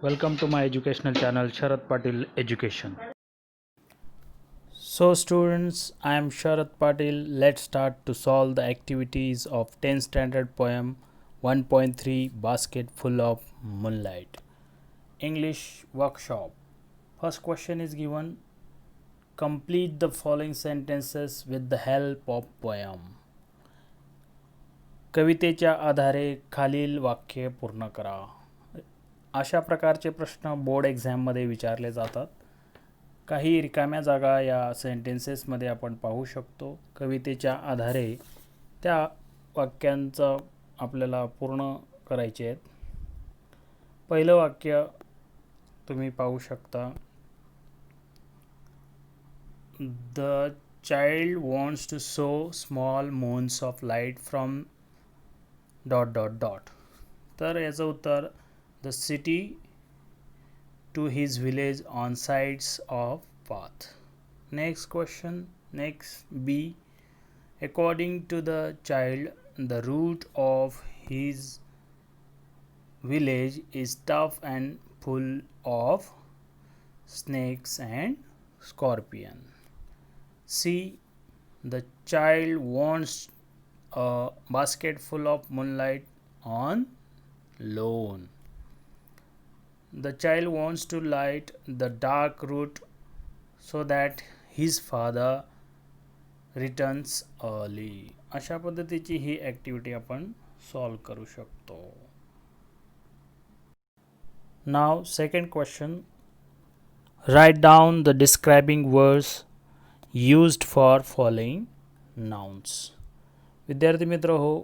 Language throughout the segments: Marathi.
Welcome to my educational channel Sharad Patil Education. So students, I am Sharad Patil. Let's start to solve the activities of 10th standard poem 1.3 Basket Full of Moonlight. English workshop. First question is given. Complete the following sentences with the help of poem. कवितेच्या आधारे खालील वाक्य पूर्ण करा. अशा प्रकारचे प्रश्न बोर्ड एक्झाममध्ये विचारले जातात. काही रिकाम्या जागा या सेंटेन्सेसमध्ये आपण पाहू शकतो. कवितेच्या आधारे त्या वाक्यांचं आपल्याला पूर्ण करायचे आहेत. पहिलं वाक्य तुम्ही पाहू शकता. The child wants to sow small moons of light from dot dot dot. तर याचं उत्तर the city to his village on sides of path. Next question, next B. According to the child, the route of his village is tough and full of snakes and scorpion. C. The child wants a basket full of moonlight on lawn. The child wants to light the dark route so that his father returns early. अशा पद्धतीची ही ॲक्टिव्हिटी आपण सॉल्व करू शकतो. Now second question. Write down the describing words used for following nouns. विद्यार्थी मित्र हो,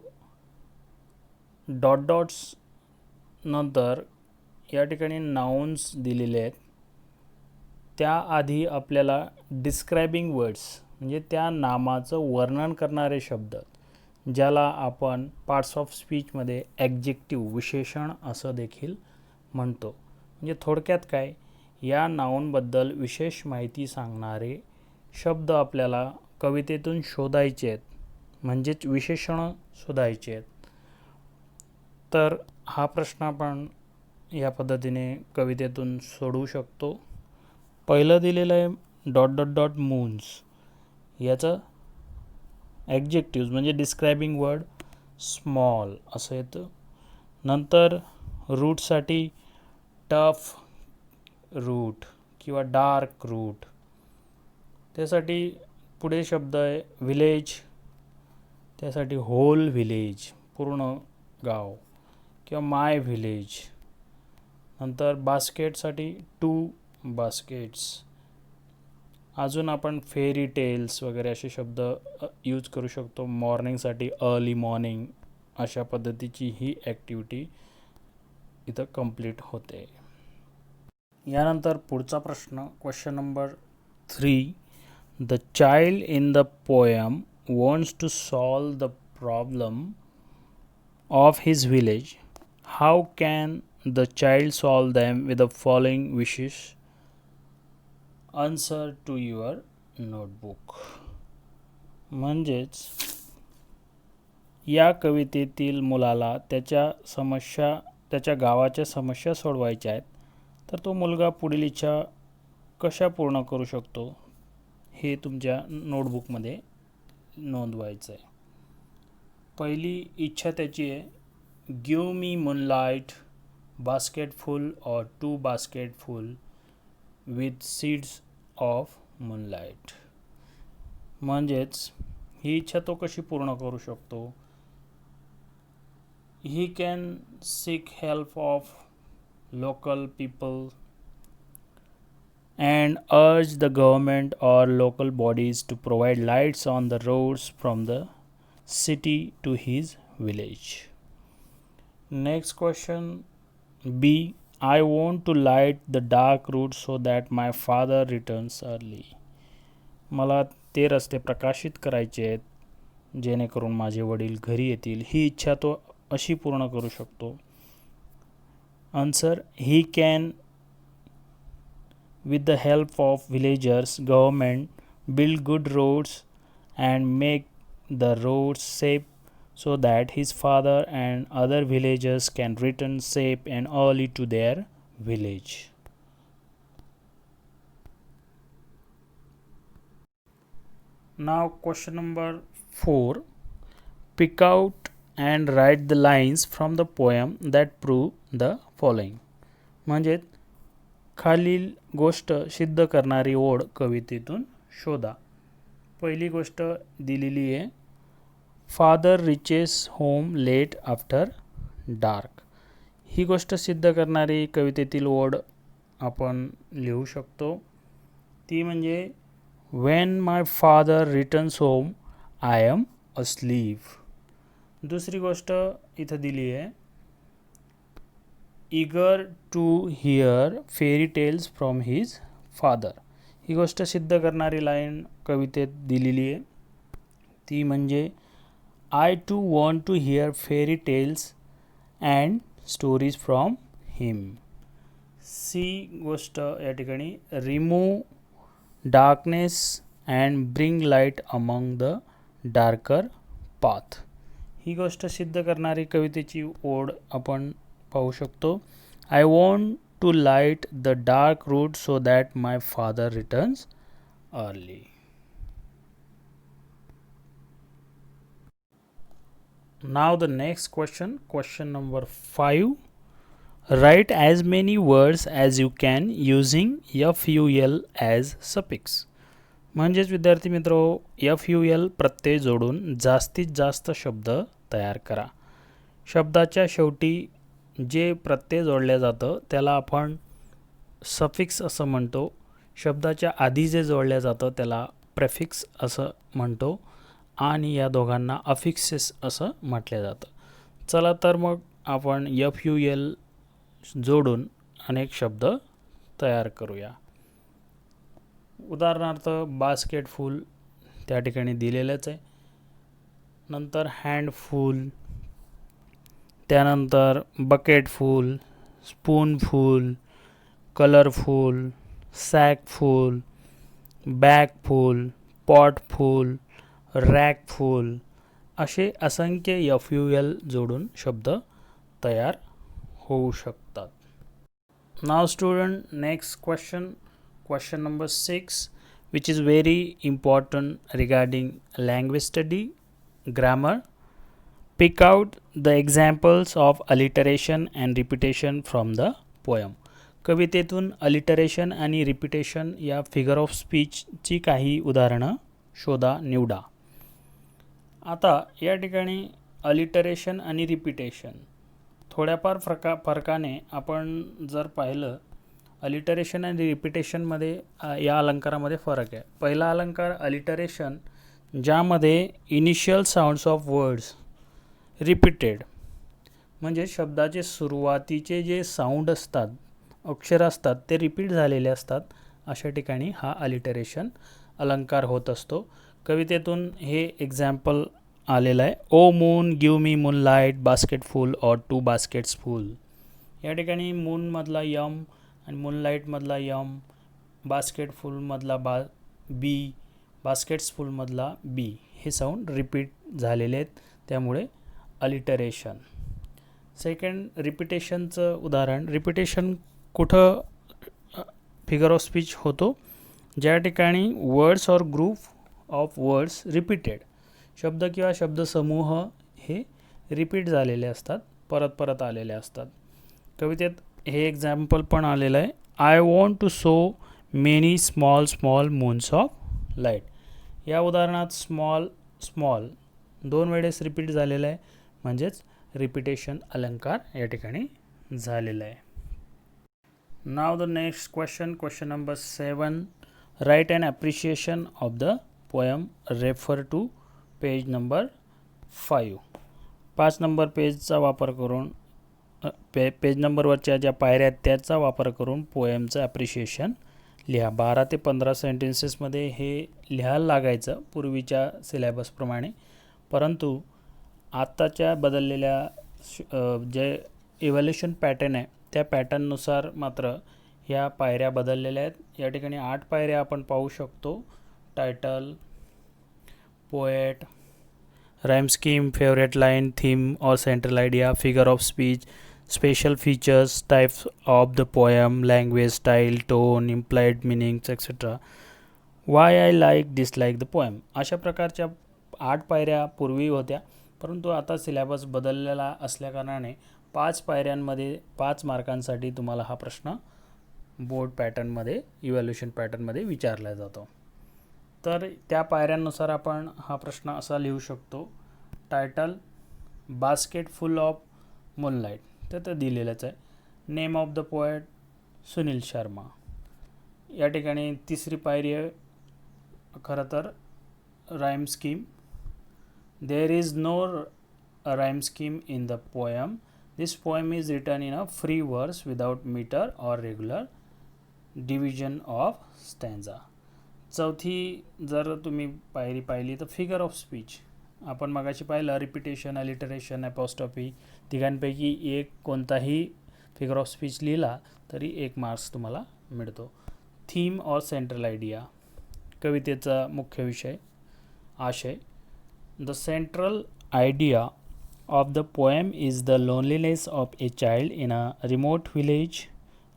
डॉट डॉट्स नंतर या ठिकाणी नाउन्स दिलेले आहेत. त्याआधी आपल्याला डिस्क्रायबिंग वर्ड्स म्हणजे त्या नामाचं वर्णन करणारे शब्द, ज्याला आपण पार्ट्स ऑफ स्पीचमध्ये ॲडजेक्टिव्ह विशेषण असं देखील म्हणतो. म्हणजे थोडक्यात काय, या नाउनबद्दल विशेष माहिती सांगणारे शब्द आपल्याला कवितेतून शोधायचे आहेत, म्हणजेच विशेषणं शोधायचे आहेत. तर हा प्रश्न आपण या पद्धतीने कवितेतून सोडवू शकतो. पहिलं दिलेलं आहे डॉट डॉट डॉट मून्स. याचं ॲडजेक्टिव्ह म्हणजे डिस्क्रायबिंग वर्ड स्मॉल असं येतं. नंतर रूटसाठी टफ रूट किंवा डार्क रूट. त्यासाठी पुढे शब्द आहे विलेज. त्यासाठी होल विलेज पूर्ण गाव किंवा माय विलेज. नंतर बास्केटसाठी टू बास्केट्स. अजून आपण फेरी टेल्स वगैरे असे शब्द यूज करू शकतो. मॉर्निंगसाठी अर्ली मॉर्निंग. अशा पद्धतीची ही ॲक्टिव्हिटी इथं कंप्लीट होते. यानंतर पुढचा प्रश्न, question number 3. The child in the poem wants to solve the problem of his village. How can the child solve them with the following wishes? Answer to your notebook. म्हणजेच या कवितेतील मुलाला त्याच्या गावाच्या समस्या सोडवायच्या आहेत. तर तो मुलगा पुढील इच्छा कशा पूर्ण करू शकतो हे तुमच्या नोटबुकमध्ये नोंदवायचं आहे. पहिली इच्छा त्याची आहे, give me moonlight basket full or 2 basket full with seeds of moonlight. म्हणजेच ही इच्छा तो कशी पूर्ण करू शकतो? He can seek help of local people and urge the government or local bodies to provide lights on the roads from the city to his village. Next question. B. I want to light the dark route so that my father returns early. मला ते रस्ते प्रकाशित करायचे आहेत जेणेकरून माझे वडील घरी येतील. ही इच्छा तो अशी पूर्ण करू शकतो. Answer, he can with the help of villagers, government build good roads and make the roads safe so that his father and other villagers can return safe and early to their village. Now question number 4. Pick out and write the lines from the poem that prove the following. म्हणजे खालील गोष्ट सिद्ध करणारी ओळ कवितेतून शोधा. पहिली गोष्ट दिलेली आहे, father reaches home late after dark. ही गोष्ट सिद्ध करणारी कवितेतील ओळ आपण लिहू शकतो. ती म्हणजे when my father returns home I am asleep. दुसरी गोष्ट इथं दिली आहे, eager to hear fairy tales from his father. ही गोष्ट सिद्ध करणारी लाईन कवितेत दिलेली आहे, ती म्हणजे I too want to hear fairy tales and stories from him. सी गोष्ट या ठिकाणी remove darkness and bring light among the darker path. ही गोष्ट सिद्ध करणारी कवितेची ओळ आपण पाहू शकतो, I want to light the dark route so that my father returns early. Now the next question number 5. Write as many words as you can using FUL as suffix. म्हणजेच विद्यार्थी मित्रो, FUL प्रत्यय जोडून जास्तीत जास्त शब्द तयार करा. शब्दाच्या शेवटी जे प्रत्यय जोडल्या जातं त्याला आपण सफिक्स असं म्हणतो. शब्दाच्या आधी जे जोडल्या जातं त्याला प्रेफिक्स असं म्हणतो आणि या दोघांना अफिक्सेस असं म्हटलं जातं. चला तर मग आपण FUL जोडून अनेक शब्द तयार करूया. उदाहरणार्थ बास्केटफुल त्या ठिकाणी दिलेलंच आहे. नंतर हँडफुल, त्यानंतर बकेटफुल, स्पूनफुल, कलरफुल, सॅकफुल, बॅगफुल, पॉटफुल, रॅकफुल असे असंख्य FUL जोडून शब्द तयार होऊ शकतात. नाव student, next question number 6, which is very important regarding language study, grammar. Pick out the examples of alliteration and repetition from the poem. कवितेतून अलिटरेशन आणि रिपिटेशन या फिगर ऑफ स्पीचची काही उदाहरणं शोधा, निवडा. आता या ठिकाणी अलिटरेशन आणि रिपिटेशन थोड्याफार फरकाने आपण जर पाहिलं, अलिटरेशन आणि रिपिटेशनमध्ये या अलंकारामध्ये फरक आहे. पहिला अलंकार अलिटरेशन, ज्यामध्ये initial sounds of words repeated, म्हणजे शब्दाचे सुरुवातीचे जे साऊंड असतात, अक्षर असतात ते रिपीट झालेले असतात, अशा ठिकाणी हा अलिटरेशन अलंकार होत असतो. कवितेतून हे एक्झाम्पल आलेलं आहे, O moon give me moon light basket full or 2 baskets full. या ठिकाणी मूनमधला यम आणि मूनलाईटमधला यम, बास्केटफुलमधला बी, बास्केट्सफुलमधला बी हे साऊंड रिपीट झालेले आहेत, त्यामुळे अलिटरेशन. सेकंड, रिपिटेशनचं उदाहरण. रिपिटेशन कुठं फिगर ऑफ स्पीच होतो, ज्या ठिकाणी वर्ड्स और ग्रुप ऑफ वर्ड्स रिपीटेड, शब्द किंवा शब्दसमूह हे रिपीट झालेले असतात, परत परत आलेले असतात. कवितेत हे एक्झाम्पल पण आलेलं आहे, I want to sow many small small moons of light. या उदाहरणात स्मॉल स्मॉल 2 वेळेस रिपीट झालेलं आहे, म्हणजेच रिपिटेशन अलंकार या ठिकाणी झालेला आहे. Now the next question number 7. Write an appreciation of the poem, refer to page number 5. 5 number पेजचा वापर करून पेज नंबरवरच्या ज्या पायऱ्या आहेत त्याचा वापर करून पोएमचं ॲप्रिशिएशन लिहा. 12 ते 15 सेंटेन्सेसमध्ये हे लिहायला लागायचं पूर्वीच्या सिलेबसप्रमाणे, परंतु आत्ताच्या बदललेल्या जे इव्हॅल्युएशन पॅटर्न आहे त्या पॅटर्ननुसार मात्र ह्या पायऱ्या बदललेल्या आहेत. या ठिकाणी 8 पायऱ्या आपण पाहू शकतो, title, poet, rhyme scheme, favourite line, theme और central idea, figure of speech, special features, types of the poem, language, style, tone, implied meanings, etc. Why I like, dislike the poem. अशा प्रकारच्या 8 पायऱ्या पूर्वी होत्या, परंतु आता सिलेबस बदललेला असल्याकारणाने 5 पायऱ्यांमध्ये 5 मार्कांसाठी तुम्हाला हा प्रश्न बोर्ड पॅटर्नमध्ये इव्हॅल्युएशन पॅटर्नमध्ये विचारला जातो. तर त्या पायऱ्यांनुसार आपण हा प्रश्न असा लिहू शकतो. Title basket full of moonlight, तर ते दिलेलंच आहे. Name of the poet Sunil Sharma. या ठिकाणी तिसरी पायरी आहे खरं तर rhyme scheme. There is no rhyme scheme in the poem. This poem is written in a free verse without meter or regular division of stanza. चौथी जर तुम्ही पायरी पाहिली तर फिगर ऑफ स्पीच. आपण मगाशी पाहिलं रिपिटेशन, अलिटरेशन, अपॉस्ट्रॉफी, तिघांपैकी एक कोणताही फिगर ऑफ स्पीच लिहिला तरी 1 मार्क्स तुम्हाला मिळतो. थीम और सेंट्रल आयडिया, कवितेचा मुख्य विषय, आशय. The central idea of the poem is the loneliness of a child in a remote village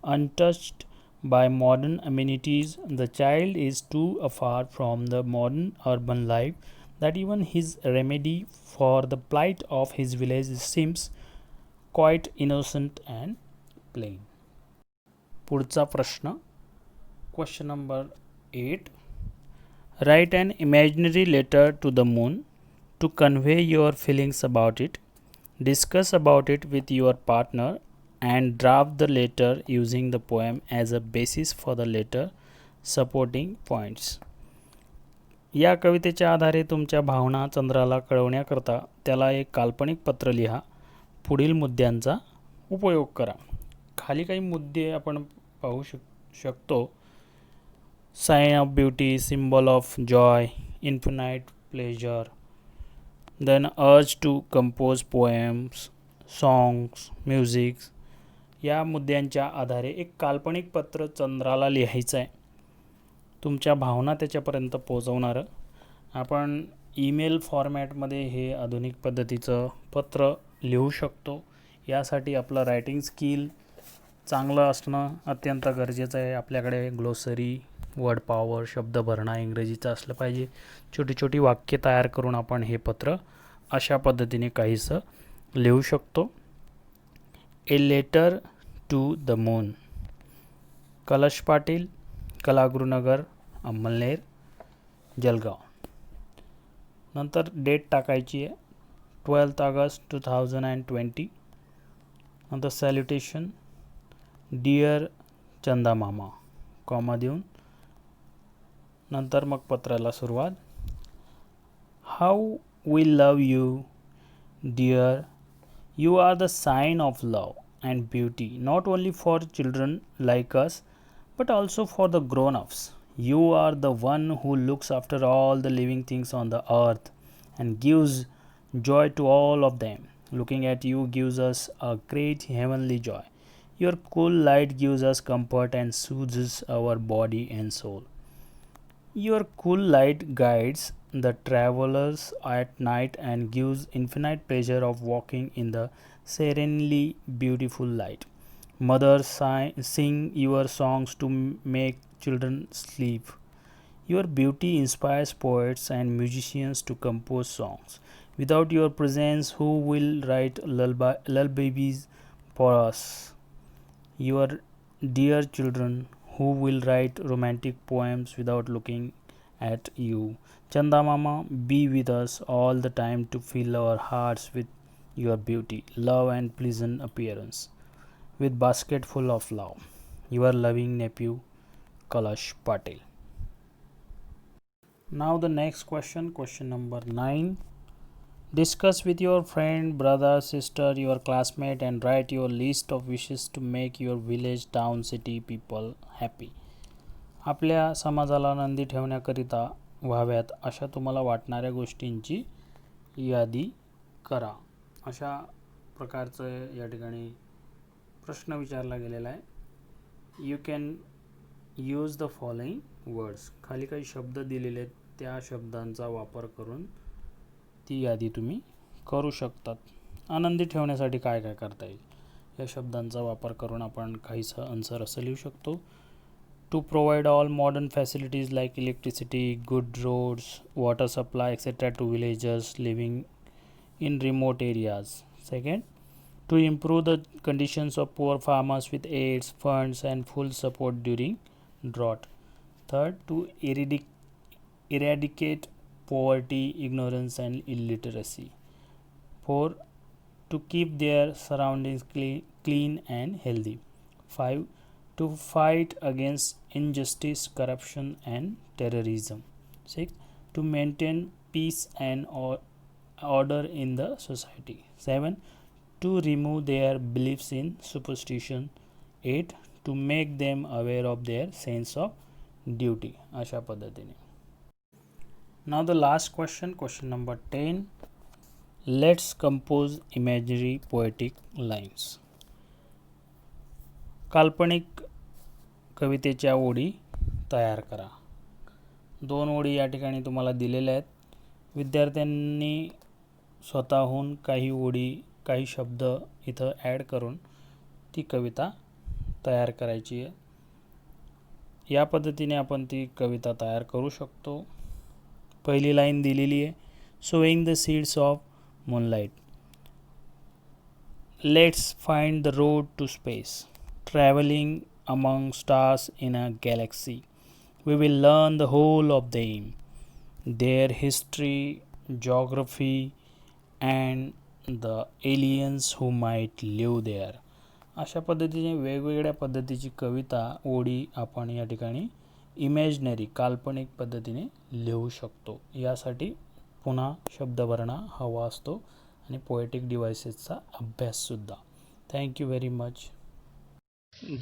untouched by modern amenities. The child is too far from the modern urban life that even his remedy for the plight of his village seems quite innocent and plain. पुढचा प्रश्न, question number 8. Write an imaginary letter to the moon to convey your feelings about it. Discuss about it with your partner and draft the letter using the poem as a basis for the letter supporting points. या कवितेच्या आधारे तुमच्या भावना चंद्राला कळवण्याकरता त्याला एक काल्पनिक पत्र लिहा. पुढील मुद्द्यांचा उपयोग करा. खाली काही मुद्दे आपण पाहू शकतो. Sign of beauty, symbol of joy, infinite pleasure, then urge to compose poems, songs, musics. या मुद्द्यांच्या आधारे एक काल्पनिक पत्र चंद्राला लिहायचं आहे, तुमच्या भावना त्याच्यापर्यंत पोहोचवणारं. आपण ईमेल फॉर्मॅटमध्ये हे आधुनिक पद्धतीचं पत्र लिहू शकतो. यासाठी आपलं रायटिंग स्किल चांगलं असणं अत्यंत गरजेचं आहे. आपल्याकडे ग्लोसरी, वर्ड पॉवर, शब्दभरणा इंग्रजीचं असलं पाहिजे. छोटी छोटी वाक्य तयार करून आपण हे पत्र अशा पद्धतीने काहीसं लिहू शकतो. A letter to the moon, Kalash Patil, कलागृहनगर, Amalner, Jalgaon. नंतर डेट टाकायची आहे 12 ऑगस्ट 2020. नंतर सॅल्युटेशन डिअर चंदा मामा, कॉमा देऊन नंतर मग पत्राला सुरुवात. How we love you dear, you are the sign of love and beauty, not only for children like us but also for the grown-ups. You are the one who looks after all the living things on the earth and gives joy to all of them. Looking at you gives us a great heavenly joy. Your cool light gives us comfort and soothes our body and soul. Your cool light guides the travelers at night and gives infinite pleasure of walking in the serenely beautiful light. Mothers sing your songs to make children sleep. Your beauty inspires poets and musicians to compose songs. Without your presence, who will write lullabies for us? Your dear children, who will write romantic poems without looking at you? Chanda Mama, be with us all the time to fill our hearts with your beauty, love and pleasant appearance. With basket full of love, your loving nephew, Kalash Patil. Now the next question, question number 9. Discuss with your friend, brother, sister, your classmate and write your list of wishes to make your village, town, city people happy. आपल्या समाजाला आनंदी ठेवण्याकरिता व्हाव्यात अशा तुम्हाला वाटणाऱ्या गोष्टींची यादी करा. अशा प्रकारचं या ठिकाणी प्रश्न विचारला गेलेला आहे. You can use the following words. खाली काही शब्द दिलेले आहेत, त्या शब्दांचा वापर करून ती यादी तुम्ही करू शकतात. आनंदी ठेवण्यासाठी काय काय करता येईल. या शब्दांचा वापर करून आपण काहीसा आन्सर असं लिहू शकतो. To provide all modern facilities like electricity, good roads, water supply etcetera to villagers living in remote areas. Second, to improve the conditions of poor farmers with aids, funds and full support during drought. Third, to eradicate poverty, ignorance and illiteracy. 4, to keep their surroundings clean and healthy. 5, to fight against injustice, corruption and terrorism. 6, to maintain peace and order in the society. 7, to remove their beliefs in superstition. 8, to make them aware of their sense of duty. अशा पद्धतीने. Now the last question number 10. Let's compose imaginary poetic lines. काल्पनिक कवितेच्या ओळी तयार करा. 2 ओळी या ठिकाणी तुम्हाला दिलेल्या आहेत. विद्यार्थ्यांनी स्वतःहून काही ओळी, काही शब्द इथं ॲड करून ती कविता तयार करायची आहे. या पद्धतीने आपण ती कविता तयार करू शकतो. पहिली लाईन दिलेली आहे, sowing the seeds of moonlight. Let's find the road to space. Travelling among stars in a galaxy. We will learn the whole of them, their history, geography and the aliens who might live there. अशा पद्धतीने वेगवेगळ्या पद्धतीची कविता ओळी आपण या ठिकाणी इमॅजिनरी काल्पनिक पद्धतीने लिहू शकतो. यासाठी पुन्हा शब्दभरणा हवा असतो आणि पोएटिक डिव्हाइसेसचा अभ्याससुद्धा. Thank you very much.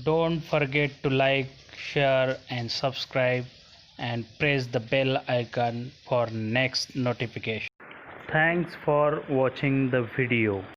Don't forget to like, share and subscribe and press the bell icon for next notification. Thanks for watching the video.